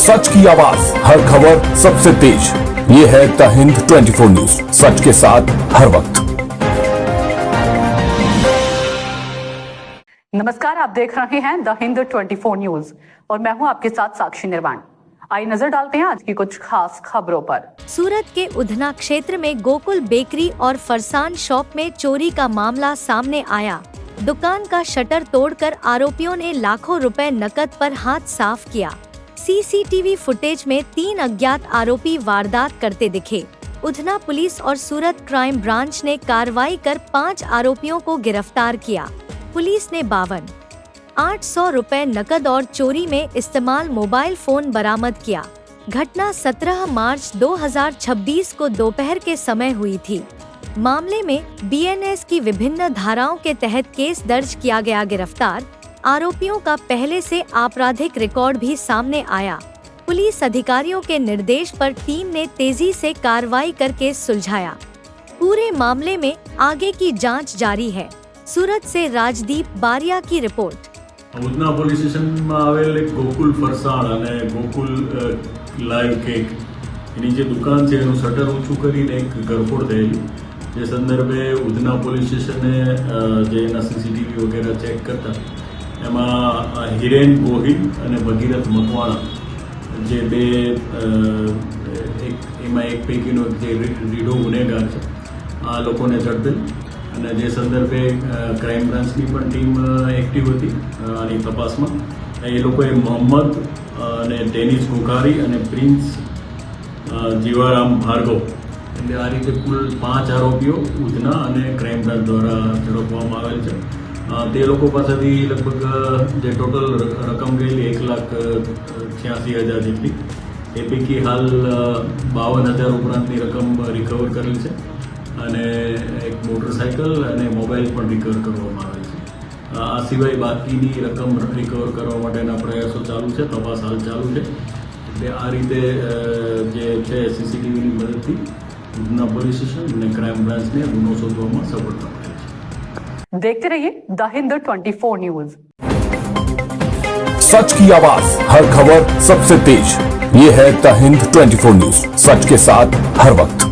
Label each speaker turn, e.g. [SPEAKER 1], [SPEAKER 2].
[SPEAKER 1] सच की आवाज, हर खबर सबसे तेज। ये है द हिंद 24 न्यूज, सच के साथ हर वक्त।
[SPEAKER 2] नमस्कार, आप देख रहे हैं द हिंद 24 न्यूज और मैं हूं आपके साथ साक्षी निर्वाण। आइए नजर डालते हैं आज की कुछ खास खबरों पर।
[SPEAKER 3] सूरत के उधना क्षेत्र में गोकुल बेकरी और फरसान शॉप में चोरी का मामला सामने आया। दुकान का शटर तोड़कर आरोपियों ने लाखों रुपए नकद पर हाथ साफ किया। सीसीटीवी फुटेज में 3 अज्ञात आरोपी वारदात करते दिखे। उधना पुलिस और सूरत क्राइम ब्रांच ने कार्रवाई कर 5 आरोपियों को गिरफ्तार किया। पुलिस ने 52,800 रुपए नकद और चोरी में इस्तेमाल मोबाइल फोन बरामद किया। घटना 17 मार्च 2026 को दोपहर के समय हुई थी। मामले में बीएनएस की विभिन्न धाराओं के तहत केस दर्ज किया गया। गिरफ्तार आरोपियों का पहले से आपराधिक रिकॉर्ड भी सामने आया। पुलिस अधिकारियों के निर्देश पर टीम ने तेजी से कार्रवाई कर केस सुलझाया। पूरे मामले में आगे की जांच जारी है। सूरत से राजदीप बारिया की रिपोर्ट।
[SPEAKER 4] ઉધના પોલીસ સ્ટેશનમાં આવેલ એક ગોકુલ ફરસાણ અને ગોકુલ લાઈવ કેક એની જે દુકાન છે એનું શટર ઊંચું કરીને એક ગરફોડ થયેલી, જે સંદર્ભે ઉધના પોલીસ સ્ટેશને જે એના સીસીટીવી વગેરે ચેક કરતા એમાં હિરેન ગોહિલ અને ભગીરથ મકવાણા જે બે એમાં એક પૈકીનો જે રીઢો ગુનેગાર છે આ લોકોને ઝડપેલ અને જે સંદર્ભે ક્રાઇમ બ્રાન્ચની પણ ટીમ એક્ટિવ હતી આની તપાસમાં। એ લોકોએ મોહમ્મદ અને ડેનિસ ઘોઘારી અને પ્રિન્સ જીવારામ ભાર્ગવ એટલે આ રીતે કુલ 5 આરોપીઓ ઉધના અને ક્રાઇમ બ્રાન્ચ દ્વારા ઝડપવામાં આવેલ છે। તે લોકો પાસેથી લગભગ જે ટોટલ રકમ ગયેલી 1,86,000 જેટલી, એ પૈકી હાલ 52,000 ઉપરાંતની રકમ રિકવર કરેલ છે અને એક મોટરસાઇકલ અને મોબાઈલ પણ રિકવર કરવામાં આવે છે। આ સિવાય બાકીની રકમ રિકવર કરવા માટેના પ્રયાસો ચાલુ છે, તપાસ હાલ ચાલુ છે। એટલે આ રીતે જે છે સીસીટીવીની મદદથી ઉધના પોલીસ સ્ટેશન અને ક્રાઇમ બ્રાન્ચને ગુનો શોધવામાં સફળતા મળી છે।
[SPEAKER 2] देखते रहिए द हिंद 24 न्यूज,
[SPEAKER 1] सच की आवाज, हर खबर सबसे तेज। ये है द हिंद 24 न्यूज, सच के साथ हर वक्त।